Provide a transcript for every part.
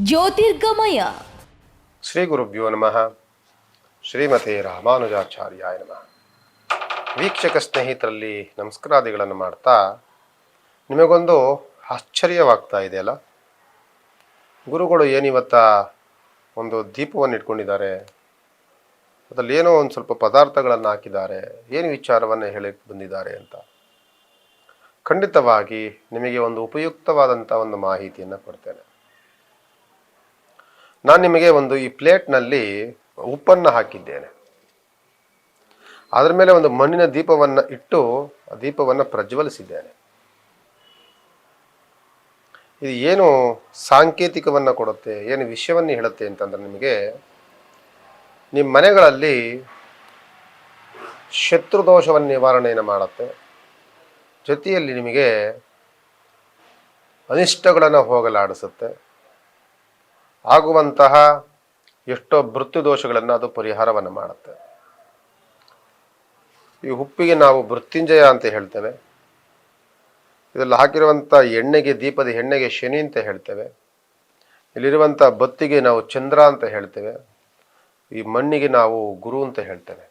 ಜ್ಯೋತಿರ್ಗಮಯ. ಶ್ರೀ ಗುರುಭ್ಯೋ ನಮಃ. ಶ್ರೀಮತೆ ರಾಮಾನುಜಾಚಾರ್ಯಾಯ ನಮಃ. ವೀಕ್ಷಕ ಸ್ನೇಹಿತರಲ್ಲಿ ನಮಸ್ಕಾರಾದಿಗಳನ್ನು ಮಾಡ್ತಾ, ನಿಮಗೊಂದು ಆಶ್ಚರ್ಯವಾಗ್ತಾ ಇದೆಯಲ್ಲ, ಗುರುಗಳು ಏನಿವತ್ತ ಒಂದು ದೀಪವನ್ನು ಇಟ್ಕೊಂಡಿದ್ದಾರೆ, ಅದರಲ್ಲಿ ಏನೋ ಒಂದು ಸ್ವಲ್ಪ ಪದಾರ್ಥಗಳನ್ನು ಹಾಕಿದ್ದಾರೆ, ಏನು ವಿಚಾರವನ್ನು ಹೇಳಕ್ಕೆ ಬಂದಿದ್ದಾರೆ ಅಂತ. ಖಂಡಿತವಾಗಿ ನಿಮಗೆ ಒಂದು ಉಪಯುಕ್ತವಾದಂಥ ಒಂದು ಮಾಹಿತಿಯನ್ನು ಕೊಡ್ತೇನೆ. ನಾನು ನಿಮಗೆ ಒಂದು ಈ ಪ್ಲೇಟ್ನಲ್ಲಿ ಉಪ್ಪನ್ನು ಹಾಕಿದ್ದೇನೆ. ಅದರ ಮೇಲೆ ಒಂದು ಮಣ್ಣಿನ ದೀಪವನ್ನು ಇಟ್ಟು ಆ ದೀಪವನ್ನು ಪ್ರಜ್ವಲಿಸಿದ್ದೇನೆ. ಇದು ಏನು ಸಾಂಕೇತಿಕವನ್ನು ಕೊಡುತ್ತೆ, ಏನು ವಿಷಯವನ್ನು ಹೇಳುತ್ತೆ ಅಂತಂದ್ರೆ, ನಿಮಗೆ ನಿಮ್ಮ ಮನೆಗಳಲ್ಲಿ ಶತ್ರುದೋಷವನ್ನು ನಿವಾರಣೆಯನ್ನು ಮಾಡುತ್ತೆ. ಜೊತೆಯಲ್ಲಿ ನಿಮಗೆ ಅನಿಷ್ಟಗಳನ್ನು ಹೋಗಲಾಡಿಸುತ್ತೆ. ಆಗುವಂತಹ ಎಷ್ಟೋ ಮೃತ್ಯು ದೋಷಗಳನ್ನು ಅದು ಪರಿಹಾರವನ್ನು ಮಾಡುತ್ತೆ. ಈ ಉಪ್ಪಿಗೆ ನಾವು ಮೃತ್ಯುಂಜಯ ಅಂತ ಹೇಳ್ತೇವೆ. ಇದರಲ್ಲಿ ಹಾಕಿರುವಂಥ ಎಣ್ಣೆಗೆ, ದೀಪದ ಎಣ್ಣೆಗೆ ಶನಿ ಅಂತ ಹೇಳ್ತೇವೆ. ಇಲ್ಲಿರುವಂಥ ಬತ್ತಿಗೆ ನಾವು ಚಂದ್ರ ಅಂತ ಹೇಳ್ತೇವೆ. ಈ ಮಣ್ಣಿಗೆ ನಾವು ಗುರು ಅಂತ ಹೇಳ್ತೇವೆ.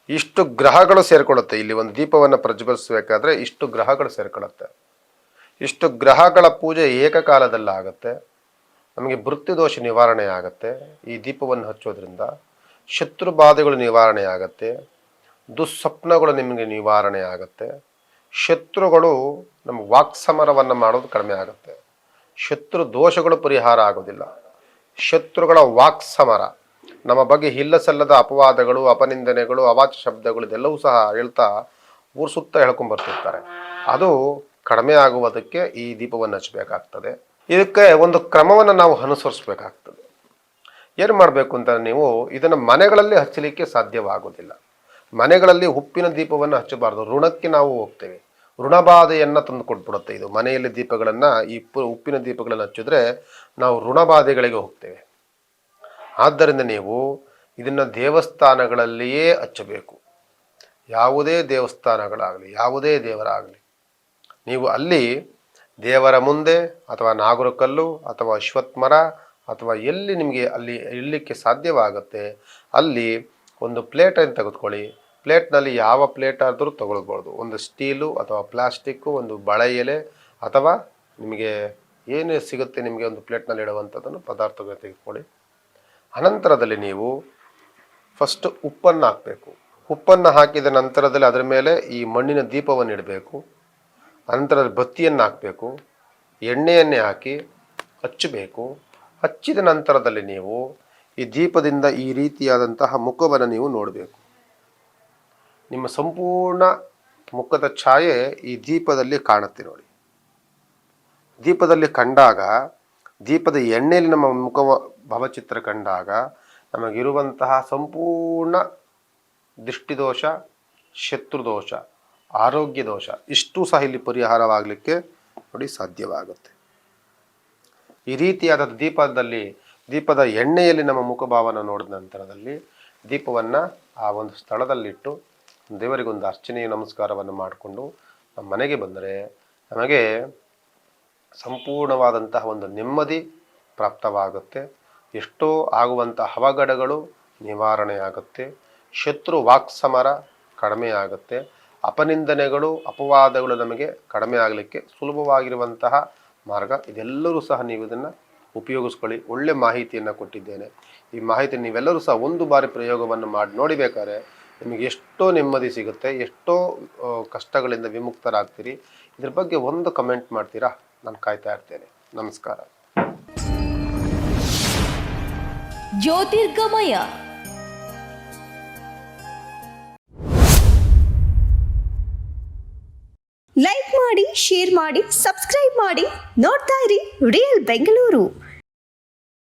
ಇಷ್ಟು ಗ್ರಹಗಳು ಸೇರ್ಕೊಳ್ಳುತ್ತೆ. ಇಲ್ಲಿ ಒಂದು ದೀಪವನ್ನು ಪ್ರಜ್ವಲಿಸಬೇಕಾದ್ರೆ ಇಷ್ಟು ಗ್ರಹಗಳು ಸೇರ್ಕೊಳ್ಳುತ್ತೆ. ಇಷ್ಟು ಗ್ರಹಗಳ ಪೂಜೆ ಏಕಕಾಲದಲ್ಲಿ ಆಗುತ್ತೆ. ನಮಗೆ ಮೃತ್ಯು ದೋಷ ನಿವಾರಣೆ ಆಗುತ್ತೆ. ಈ ದೀಪವನ್ನು ಹಚ್ಚೋದ್ರಿಂದ ಶತ್ರು ಬಾಧೆಗಳು ನಿವಾರಣೆ ಆಗುತ್ತೆ. ದುಸ್ವಪ್ನಗಳು ನಿಮಗೆ ನಿವಾರಣೆ ಆಗುತ್ತೆ. ಶತ್ರುಗಳು ನಮ್ಮ ವಾಕ್ಸಮರವನ್ನು ಮಾಡೋದು ಕಡಿಮೆ ಆಗುತ್ತೆ. ಶತ್ರು ದೋಷಗಳು ಪರಿಹಾರ ಆಗೋದಿಲ್ಲ. ಶತ್ರುಗಳ ವಾಕ್ಸಮರ, ನಮ್ಮ ಬಗ್ಗೆ ಇಲ್ಲಸಲ್ಲದ ಅಪವಾದಗಳು, ಅಪನಿಂದನೆಗಳು, ಅವಾಚ್ಯ ಶಬ್ದಗಳು ಇದೆಲ್ಲವೂ ಸಹ ಹೇಳ್ತಾ ಊರು ಸುತ್ತ ಹೇಳ್ಕೊಂಡ್ಬರ್ತಿರ್ತಾರೆ. ಅದು ಕಡಿಮೆ ಆಗುವುದಕ್ಕೆ ಈ ದೀಪವನ್ನು ಹಚ್ಚಬೇಕಾಗ್ತದೆ. ಇದಕ್ಕೆ ಒಂದು ಕ್ರಮವನ್ನು ನಾವು ಅನುಸರಿಸಬೇಕಾಗ್ತದೆ. ಏನು ಮಾಡಬೇಕು ಅಂತ, ನೀವು ಇದನ್ನು ಮನೆಗಳಲ್ಲಿ ಹಚ್ಚಲಿಕ್ಕೆ ಸಾಧ್ಯವಾಗುವುದಿಲ್ಲ. ಮನೆಗಳಲ್ಲಿ ಉಪ್ಪಿನ ದೀಪವನ್ನು ಹಚ್ಚಬಾರ್ದು. ಋಣಕ್ಕೆ ನಾವು ಹೋಗ್ತೇವೆ. ಋಣಬಾಧೆಯನ್ನು ತಂದು ಕೊಟ್ಬಿಡುತ್ತೆ ಇದು. ಮನೆಯಲ್ಲಿ ದೀಪಗಳನ್ನು, ಈ ಉಪ್ಪಿನ ದೀಪಗಳನ್ನು ಹಚ್ಚಿದ್ರೆ ನಾವು ಋಣಬಾಧೆಗಳಿಗೆ ಹೋಗ್ತೇವೆ. ಆದ್ದರಿಂದ ನೀವು ಇದನ್ನು ದೇವಸ್ಥಾನಗಳಲ್ಲಿಯೇ ಹಚ್ಚಬೇಕು. ಯಾವುದೇ ದೇವಸ್ಥಾನಗಳಾಗಲಿ, ಯಾವುದೇ ದೇವರಾಗಲಿ, ನೀವು ಅಲ್ಲಿ ದೇವರ ಮುಂದೆ ಅಥವಾ ನಾಗರಕಲ್ಲು ಅಥವಾ ಅಶ್ವತ್ಥಮರ ಅಥವಾ ಎಲ್ಲಿ ನಿಮಗೆ ಅಲ್ಲಿ ಇರಲಿಕ್ಕೆ ಸಾಧ್ಯವಾಗುತ್ತೆ ಅಲ್ಲಿ ಒಂದು ಪ್ಲೇಟನ್ನು ತೆಗೆದುಕೊಳ್ಳಿ. ಪ್ಲೇಟ್ನಲ್ಲಿ ಯಾವ ಪ್ಲೇಟ್ ಆದರೂ ತಗೊಳ್ಬೋದು. ಒಂದು ಸ್ಟೀಲು ಅಥವಾ ಪ್ಲಾಸ್ಟಿಕ್ಕು, ಒಂದು ಬಳೆ ಎಲೆ ಅಥವಾ ನಿಮಗೆ ಏನು ಸಿಗುತ್ತೆ ನಿಮಗೆ ಒಂದು ಪ್ಲೇಟ್ನಲ್ಲಿ ಇಡುವಂಥದ್ದನ್ನು ಪದಾರ್ಥಗಳನ್ನು ತೆಗೆದುಕೊಳ್ಳಿ. ಅನಂತರದಲ್ಲಿ ನೀವು ಫಸ್ಟ್ ಉಪ್ಪನ್ನು ಹಾಕಬೇಕು. ಉಪ್ಪನ್ನು ಹಾಕಿದ ನಂತರದಲ್ಲಿ ಅದರ ಮೇಲೆ ಈ ಮಣ್ಣಿನ ದೀಪವನ್ನು ಇಡಬೇಕು. ಅನಂತರದಲ್ಲಿ ಬತ್ತಿಯನ್ನು ಹಾಕಬೇಕು. ಎಣ್ಣೆಯನ್ನೇ ಹಾಕಿ ಹಚ್ಚಬೇಕು. ಹಚ್ಚಿದ ನಂತರದಲ್ಲಿ ನೀವು ಈ ದೀಪದಿಂದ ಈ ರೀತಿಯಾದಂತಹ ಮುಖವನ್ನು ನೀವು ನೋಡಬೇಕು. ನಿಮ್ಮ ಸಂಪೂರ್ಣ ಮುಖದ ಛಾಯೆ ಈ ದೀಪದಲ್ಲಿ ಕಾಣುತ್ತೆ ನೋಡಿ. ದೀಪದಲ್ಲಿ ಕಂಡಾಗ, ದೀಪದ ಎಣ್ಣೆಯಲ್ಲಿ ನಮ್ಮ ಮುಖ ಭಾವಚಿತ್ರ ಕಂಡಾಗ ನಮಗಿರುವಂತಹ ಸಂಪೂರ್ಣ ದೃಷ್ಟಿದೋಷ, ಶತ್ರುದೋಷ, ಆರೋಗ್ಯ ದೋಷ ಇಷ್ಟು ಸಹ ಇಲ್ಲಿ ಪರಿಹಾರವಾಗಲಿಕ್ಕೆ ನೋಡಿ ಸಾಧ್ಯವಾಗುತ್ತೆ. ಈ ರೀತಿಯಾದ ದೀಪದ ಎಣ್ಣೆಯಲ್ಲಿ ನಮ್ಮ ಮುಖಭಾವನ ನೋಡಿದ ನಂತರದಲ್ಲಿ ದೀಪವನ್ನು ಆ ಒಂದು ಸ್ಥಳದಲ್ಲಿಟ್ಟು ದೇವರಿಗೊಂದು ಅರ್ಚನೆಯ ನಮಸ್ಕಾರವನ್ನು ಮಾಡಿಕೊಂಡು ನಮ್ಮ ಮನೆಗೆ ಬಂದರೆ ನಮಗೆ ಸಂಪೂರ್ಣವಾದಂತಹ ಒಂದು ನೆಮ್ಮದಿ ಪ್ರಾಪ್ತವಾಗುತ್ತೆ. ಎಷ್ಟೋ ಆಗುವಂಥ ಅವಘಡಗಳು ನಿವಾರಣೆ ಆಗುತ್ತೆ. ಶತ್ರು ವಾಕ್ಸಮರ ಕಡಿಮೆ ಆಗುತ್ತೆ. ಅಪನಿಂದನೆಗಳು, ಅಪವಾದಗಳು ನಮಗೆ ಕಡಿಮೆ ಆಗಲಿಕ್ಕೆ ಸುಲಭವಾಗಿರುವಂತಹ ಮಾರ್ಗ. ಇದೆಲ್ಲರೂ ಸಹ ನೀವು ಇದನ್ನು ಉಪಯೋಗಿಸ್ಕೊಳ್ಳಿ. ಒಳ್ಳೆ ಮಾಹಿತಿಯನ್ನು ಕೊಟ್ಟಿದ್ದೇನೆ. ಈ ಮಾಹಿತಿ ನೀವೆಲ್ಲರೂ ಸಹ ಒಂದು ಬಾರಿ ಪ್ರಯೋಗವನ್ನು ಮಾಡಿ ನೋಡಿಬೇಕಾದ್ರೆ ನಿಮಗೆ ಎಷ್ಟೋ ನೆಮ್ಮದಿ ಸಿಗುತ್ತೆ. ಎಷ್ಟೋ ಕಷ್ಟಗಳಿಂದ ವಿಮುಕ್ತರಾಗ್ತೀರಿ. ಇದ್ರ ಬಗ್ಗೆ ಒಂದು ಕಮೆಂಟ್ ಮಾಡ್ತೀರಾ? ನಾನು ಕಾಯ್ತಾ ಇರ್ತೇನೆ. ನಮಸ್ಕಾರ. ಜ್ಯೋತಿರ್ಗಮಯ. ಲೈಕ್ ಮಾಡಿ, ಶೇರ್ ಮಾಡಿ, ಸಬ್ಸ್ಕ್ರೈಬ್ ಮಾಡಿ. ನೋಡ್ತಾ ಇರಿ ರಿಯಲ್ ಬೆಂಗಳೂರು.